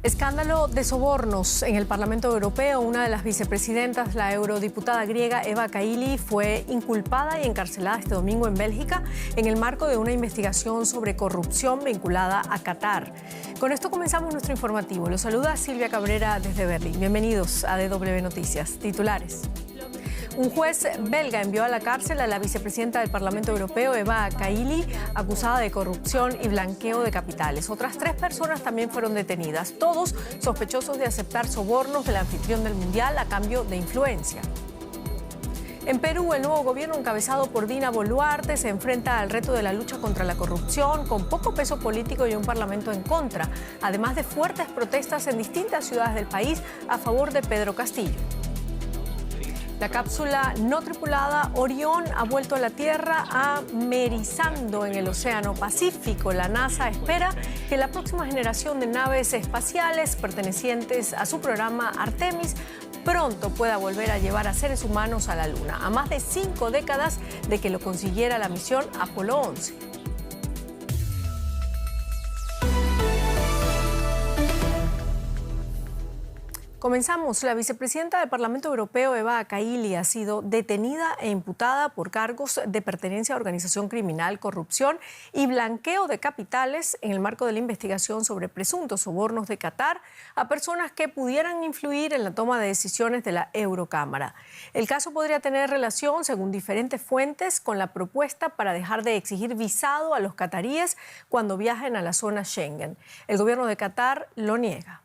Escándalo de sobornos en el Parlamento Europeo. Una de las vicepresidentas, la eurodiputada griega Eva Kaili, fue inculpada y encarcelada este domingo en Bélgica en el marco de una investigación sobre corrupción vinculada a Qatar. Con esto comenzamos nuestro informativo. Los saluda Silvia Cabrera desde Berlín. Bienvenidos a DW Noticias. Titulares. Un juez belga envió a la cárcel a la vicepresidenta del Parlamento Europeo, Eva Kaili, acusada de corrupción y blanqueo de capitales. Otras 3 personas también fueron detenidas, todos sospechosos de aceptar sobornos del anfitrión del Mundial a cambio de influencia. En Perú, el nuevo gobierno encabezado por Dina Boluarte se enfrenta al reto de la lucha contra la corrupción, con poco peso político y un parlamento en contra, además de fuertes protestas en distintas ciudades del país a favor de Pedro Castillo. La cápsula no tripulada Orión ha vuelto a la Tierra amerizando en el Océano Pacífico. La NASA espera que la próxima generación de naves espaciales pertenecientes a su programa Artemis pronto pueda volver a llevar a seres humanos a la Luna, a más de 5 décadas de que lo consiguiera la misión Apolo 11. Comenzamos. La vicepresidenta del Parlamento Europeo, Eva Kaili, ha sido detenida e imputada por cargos de pertenencia a organización criminal, corrupción y blanqueo de capitales en el marco de la investigación sobre presuntos sobornos de Qatar a personas que pudieran influir en la toma de decisiones de la Eurocámara. El caso podría tener relación, según diferentes fuentes, con la propuesta para dejar de exigir visado a los cataríes cuando viajen a la zona Schengen. El gobierno de Qatar lo niega.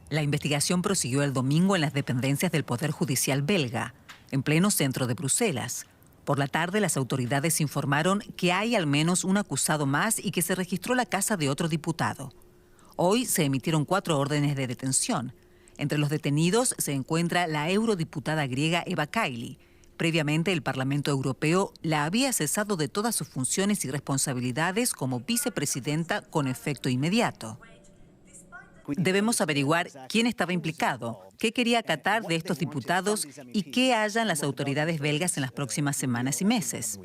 La investigación prosiguió el domingo en las dependencias del Poder Judicial belga, en pleno centro de Bruselas. Por la tarde, las autoridades informaron que hay al menos un acusado más y que se registró la casa de otro diputado. Hoy se emitieron 4 órdenes de detención. Entre los detenidos se encuentra la eurodiputada griega Eva Kaili. Previamente, el Parlamento Europeo la había cesado de todas sus funciones y responsabilidades como vicepresidenta con efecto inmediato. Debemos averiguar quién estaba implicado, qué quería Qatar de estos diputados y qué hallan las autoridades belgas en las próximas semanas y meses.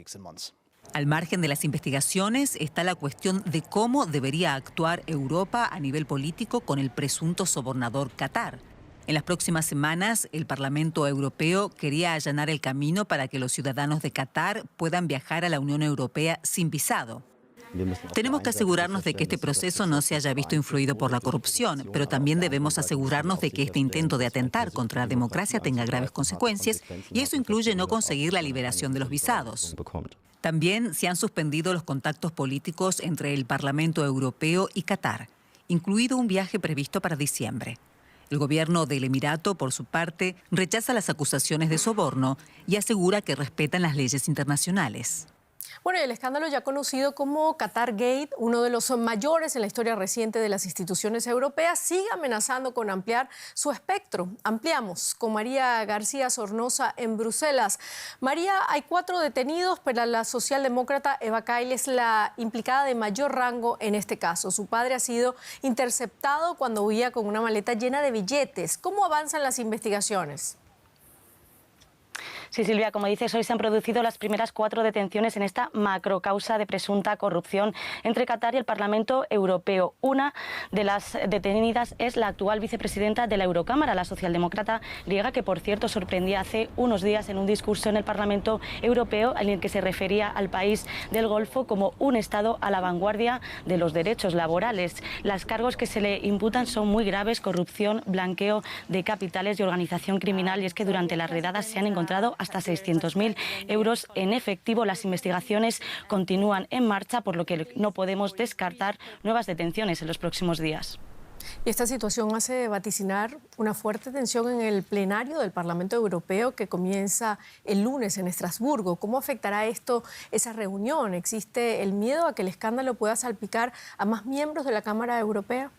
Al margen de las investigaciones está la cuestión de cómo debería actuar Europa a nivel político con el presunto sobornador Qatar. En las próximas semanas, el Parlamento Europeo quería allanar el camino para que los ciudadanos de Qatar puedan viajar a la Unión Europea sin visado. Tenemos que asegurarnos de que este proceso no se haya visto influido por la corrupción, pero también debemos asegurarnos de que este intento de atentar contra la democracia tenga graves consecuencias, y eso incluye no conseguir la liberación de los visados. También se han suspendido los contactos políticos entre el Parlamento Europeo y Qatar, incluido un viaje previsto para diciembre. El gobierno del Emirato, por su parte, rechaza las acusaciones de soborno y asegura que respetan las leyes internacionales. Bueno, y el escándalo ya conocido como Qatar Gate, uno de los mayores en la historia reciente de las instituciones europeas, sigue amenazando con ampliar su espectro. Ampliamos con María García Sornosa en Bruselas. María, hay 4 detenidos, pero la socialdemócrata Eva Kaili es la implicada de mayor rango en este caso. Su padre ha sido interceptado cuando huía con una maleta llena de billetes. ¿Cómo avanzan las investigaciones? Sí, Silvia, como dices, hoy se han producido las primeras 4 detenciones en esta macrocausa de presunta corrupción entre Qatar y el Parlamento Europeo. Una de las detenidas es la actual vicepresidenta de la Eurocámara, la socialdemócrata griega, que por cierto sorprendía hace unos días en un discurso en el Parlamento Europeo en el que se refería al país del Golfo como un Estado a la vanguardia de los derechos laborales. Los cargos que se le imputan son muy graves: corrupción, blanqueo de capitales y organización criminal, y es que durante las redadas se han encontrado hasta 600.000 euros en efectivo. Las investigaciones continúan en marcha, por lo que no podemos descartar nuevas detenciones en los próximos días. Y esta situación hace vaticinar una fuerte tensión en el plenario del Parlamento Europeo que comienza el lunes en Estrasburgo. ¿Cómo afectará esto esa reunión? ¿Existe el miedo a que el escándalo pueda salpicar a más miembros de la Cámara Europea?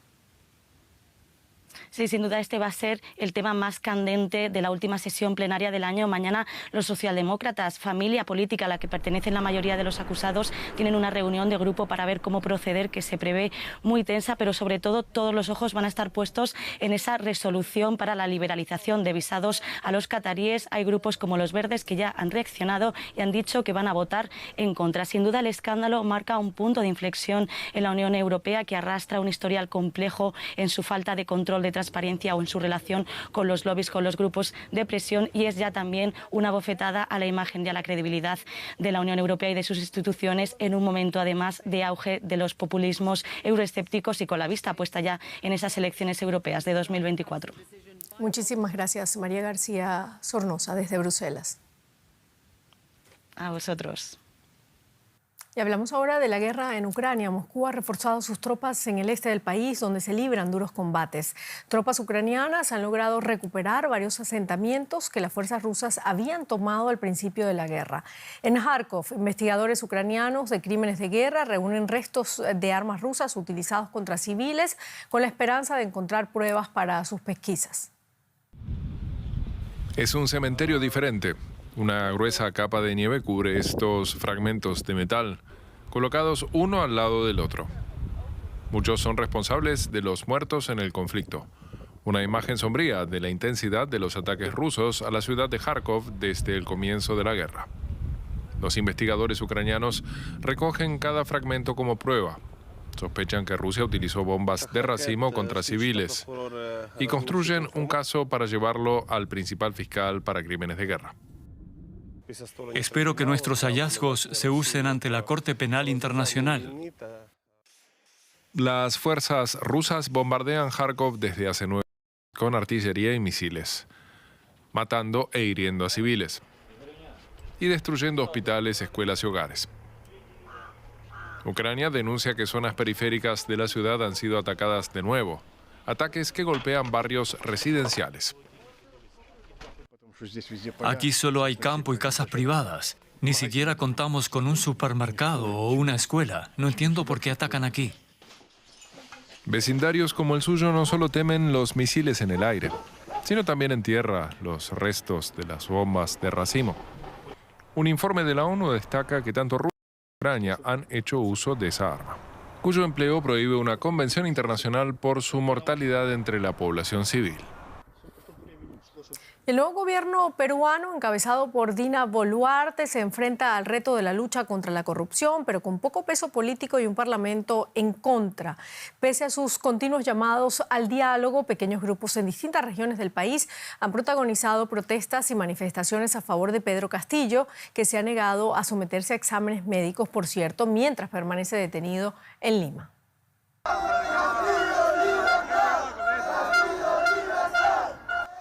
Sí, sin duda este va a ser el tema más candente de la última sesión plenaria del año. Mañana los socialdemócratas, familia política a la que pertenecen la mayoría de los acusados, tienen una reunión de grupo para ver cómo proceder, que se prevé muy tensa, pero sobre todo todos los ojos van a estar puestos en esa resolución para la liberalización de visados a los cataríes. Hay grupos como los Verdes que ya han reaccionado y han dicho que van a votar en contra. Sin duda el escándalo marca un punto de inflexión en la Unión Europea, que arrastra un historial complejo en su falta de control de transparencia o en su relación con los lobbies, con los grupos de presión, y es ya también una bofetada a la imagen y a la credibilidad de la Unión Europea y de sus instituciones en un momento además de auge de los populismos euroescépticos y con la vista puesta ya en esas elecciones europeas de 2024. Muchísimas gracias, María García Sornosa, desde Bruselas. A vosotros. Y hablamos ahora de la guerra en Ucrania. Moscú ha reforzado sus tropas en el este del país, donde se libran duros combates. Tropas ucranianas han logrado recuperar varios asentamientos que las fuerzas rusas habían tomado al principio de la guerra. En Kharkov, investigadores ucranianos de crímenes de guerra reúnen restos de armas rusas utilizados contra civiles con la esperanza de encontrar pruebas para sus pesquisas. Es un cementerio diferente. Una gruesa capa de nieve cubre estos fragmentos de metal, colocados uno al lado del otro. Muchos son responsables de los muertos en el conflicto. Una imagen sombría de la intensidad de los ataques rusos a la ciudad de Kharkov desde el comienzo de la guerra. Los investigadores ucranianos recogen cada fragmento como prueba. Sospechan que Rusia utilizó bombas de racimo contra civiles y construyen un caso para llevarlo al principal fiscal para crímenes de guerra. Espero que nuestros hallazgos se usen ante la Corte Penal Internacional. Las fuerzas rusas bombardean Kharkov desde hace 9 meses con artillería y misiles, matando e hiriendo a civiles y destruyendo hospitales, escuelas y hogares. Ucrania denuncia que zonas periféricas de la ciudad han sido atacadas de nuevo, ataques que golpean barrios residenciales. Aquí solo hay campo y casas privadas. Ni siquiera contamos con un supermercado o una escuela. No entiendo por qué atacan aquí. Vecindarios como el suyo no solo temen los misiles en el aire, sino también en tierra los restos de las bombas de racimo. Un informe de la ONU destaca que tanto Rusia como Ucrania han hecho uso de esa arma, cuyo empleo prohíbe una convención internacional por su mortalidad entre la población civil. El nuevo gobierno peruano, encabezado por Dina Boluarte, se enfrenta al reto de la lucha contra la corrupción, pero con poco peso político y un parlamento en contra. Pese a sus continuos llamados al diálogo, pequeños grupos en distintas regiones del país han protagonizado protestas y manifestaciones a favor de Pedro Castillo, que se ha negado a someterse a exámenes médicos, por cierto, mientras permanece detenido en Lima.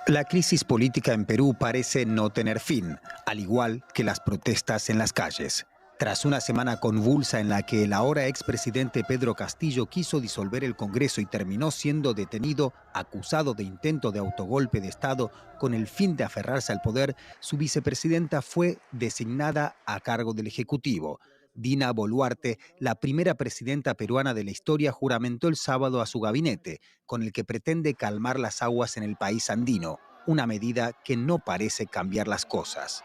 La crisis política en Perú parece no tener fin, al igual que las protestas en las calles. Tras una semana convulsa en la que el ahora expresidente Pedro Castillo quiso disolver el Congreso y terminó siendo detenido, acusado de intento de autogolpe de Estado con el fin de aferrarse al poder, su vicepresidenta fue designada a cargo del Ejecutivo. Dina Boluarte, la primera presidenta peruana de la historia, juramentó el sábado a su gabinete, con el que pretende calmar las aguas en el país andino, una medida que no parece cambiar las cosas.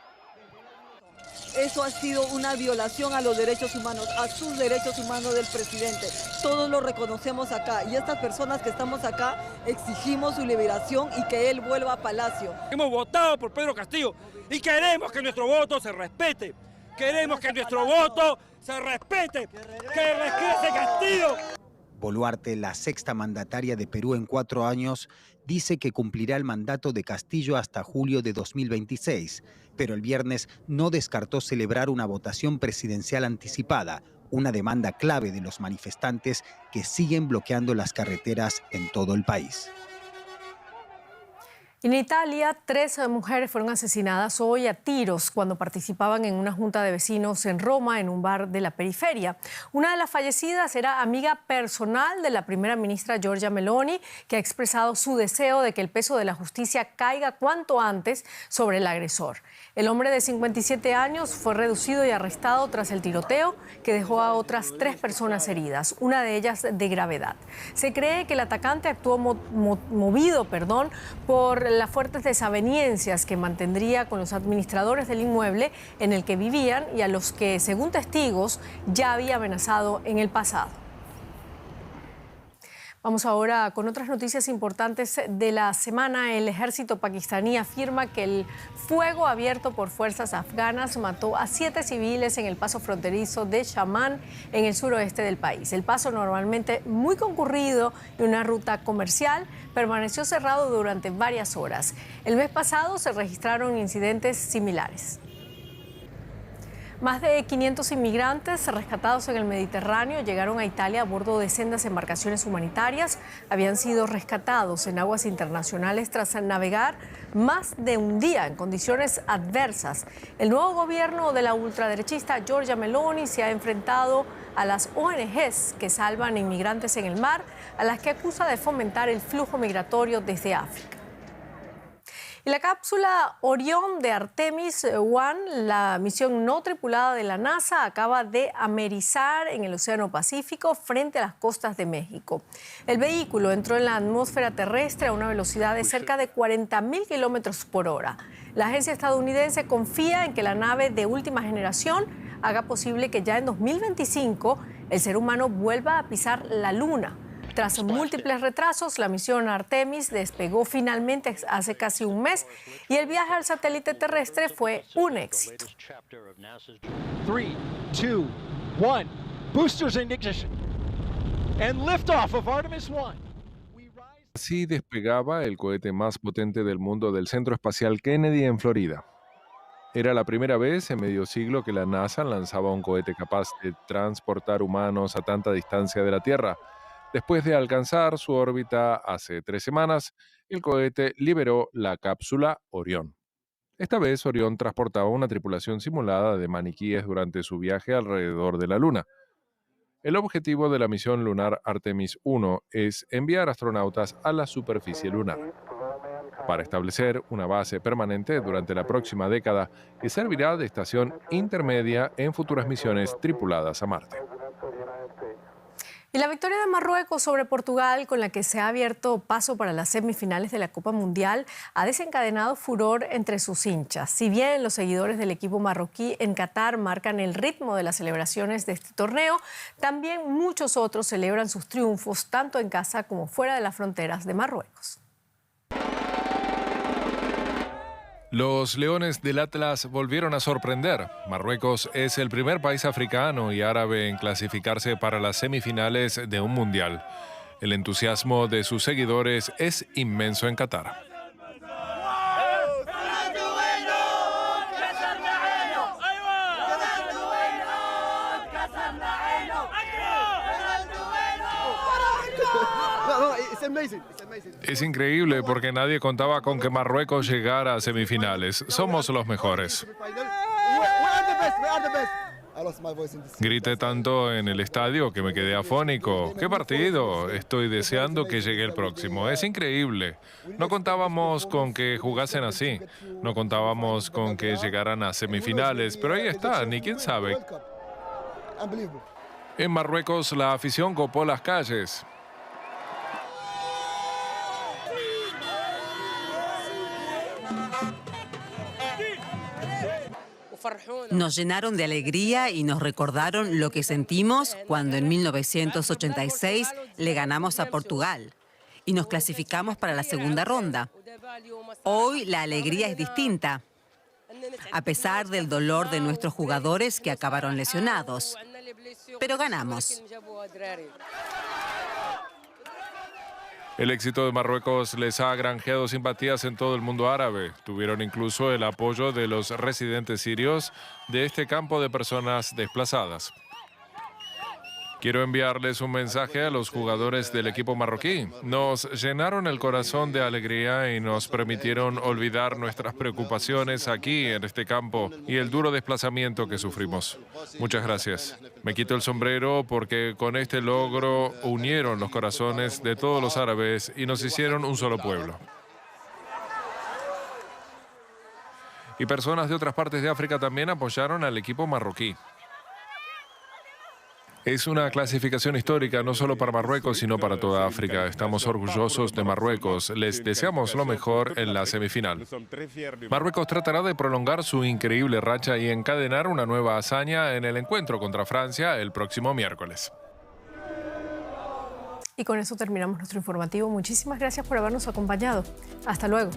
Eso ha sido una violación a los derechos humanos, a sus derechos humanos del presidente. Todos lo reconocemos acá y estas personas que estamos acá exigimos su liberación y que él vuelva a Palacio. Hemos votado por Pedro Castillo y queremos que nuestro voto se respete. Queremos que nuestro voto se respete, que regrese Castillo. Boluarte, la sexta mandataria de Perú en 4 años, dice que cumplirá el mandato de Castillo hasta julio de 2026, pero el viernes no descartó celebrar una votación presidencial anticipada, una demanda clave de los manifestantes que siguen bloqueando las carreteras en todo el país. En Italia, 3 mujeres fueron asesinadas hoy a tiros cuando participaban en una junta de vecinos en Roma, en un bar de la periferia. Una de las fallecidas era amiga personal de la primera ministra Giorgia Meloni, que ha expresado su deseo de que el peso de la justicia caiga cuanto antes sobre el agresor. El hombre de 57 años fue reducido y arrestado tras el tiroteo, que dejó a otras 3 personas heridas, una de ellas de gravedad. Se cree que el atacante actuó movido por las fuertes desavenencias que mantendría con los administradores del inmueble en el que vivían y a los que, según testigos, ya había amenazado en el pasado. Vamos ahora con otras noticias importantes de la semana. El ejército pakistaní afirma que el fuego abierto por fuerzas afganas mató a 7 civiles en el paso fronterizo de Shaman, en el suroeste del país. El paso, normalmente muy concurrido y una ruta comercial, permaneció cerrado durante varias horas. El mes pasado se registraron incidentes similares. Más de 500 inmigrantes rescatados en el Mediterráneo llegaron a Italia a bordo de sendas embarcaciones humanitarias. Habían sido rescatados en aguas internacionales tras navegar más de un día en condiciones adversas. El nuevo gobierno de la ultraderechista Giorgia Meloni se ha enfrentado a las ONGs que salvan inmigrantes en el mar, a las que acusa de fomentar el flujo migratorio desde África. Y la cápsula Orión de Artemis 1, la misión no tripulada de la NASA, acaba de amerizar en el Océano Pacífico frente a las costas de México. El vehículo entró en la atmósfera terrestre a una velocidad de cerca de 40.000 kilómetros por hora. La agencia estadounidense confía en que la nave de última generación haga posible que ya en 2025 el ser humano vuelva a pisar la Luna. Tras múltiples retrasos, la misión Artemis despegó finalmente hace casi un mes y el viaje al satélite terrestre fue un éxito. 3, 2, 1. Boosters in ignition. And liftoff of Artemis 1. Así despegaba el cohete más potente del mundo del Centro Espacial Kennedy en Florida. Era la primera vez en medio siglo que la NASA lanzaba un cohete capaz de transportar humanos a tanta distancia de la Tierra. Después de alcanzar su órbita hace 3 semanas, el cohete liberó la cápsula Orión. Esta vez Orión transportaba una tripulación simulada de maniquíes durante su viaje alrededor de la Luna. El objetivo de la misión lunar Artemis 1 es enviar astronautas a la superficie lunar para establecer una base permanente durante la próxima década que servirá de estación intermedia en futuras misiones tripuladas a Marte. Y la victoria de Marruecos sobre Portugal, con la que se ha abierto paso para las semifinales de la Copa Mundial, ha desencadenado furor entre sus hinchas. Si bien los seguidores del equipo marroquí en Qatar marcan el ritmo de las celebraciones de este torneo, también muchos otros celebran sus triunfos tanto en casa como fuera de las fronteras de Marruecos. Los Leones del Atlas volvieron a sorprender. Marruecos es el primer país africano y árabe en clasificarse para las semifinales de un mundial. El entusiasmo de sus seguidores es inmenso en Qatar. Es increíble porque nadie contaba con que Marruecos llegara a semifinales. Somos los mejores. Grité tanto en el estadio que me quedé afónico. ¡Qué partido! Estoy deseando que llegue el próximo. Es increíble. No contábamos con que jugasen así. No contábamos con que llegaran a semifinales. Pero ahí están, y quién sabe. En Marruecos la afición copó las calles. Nos llenaron de alegría y nos recordaron lo que sentimos cuando en 1986 le ganamos a Portugal y nos clasificamos para la segunda ronda. Hoy la alegría es distinta, a pesar del dolor de nuestros jugadores que acabaron lesionados. Pero ganamos. El éxito de Marruecos les ha granjeado simpatías en todo el mundo árabe. Tuvieron incluso el apoyo de los residentes sirios de este campo de personas desplazadas. Quiero enviarles un mensaje a los jugadores del equipo marroquí. Nos llenaron el corazón de alegría y nos permitieron olvidar nuestras preocupaciones aquí en este campo y el duro desplazamiento que sufrimos. Muchas gracias. Me quito el sombrero porque con este logro unieron los corazones de todos los árabes y nos hicieron un solo pueblo. Y personas de otras partes de África también apoyaron al equipo marroquí. Es una clasificación histórica no solo para Marruecos, sino para toda África. Estamos orgullosos de Marruecos. Les deseamos lo mejor en la semifinal. Marruecos tratará de prolongar su increíble racha y encadenar una nueva hazaña en el encuentro contra Francia el próximo miércoles. Y con eso terminamos nuestro informativo. Muchísimas gracias por habernos acompañado. Hasta luego.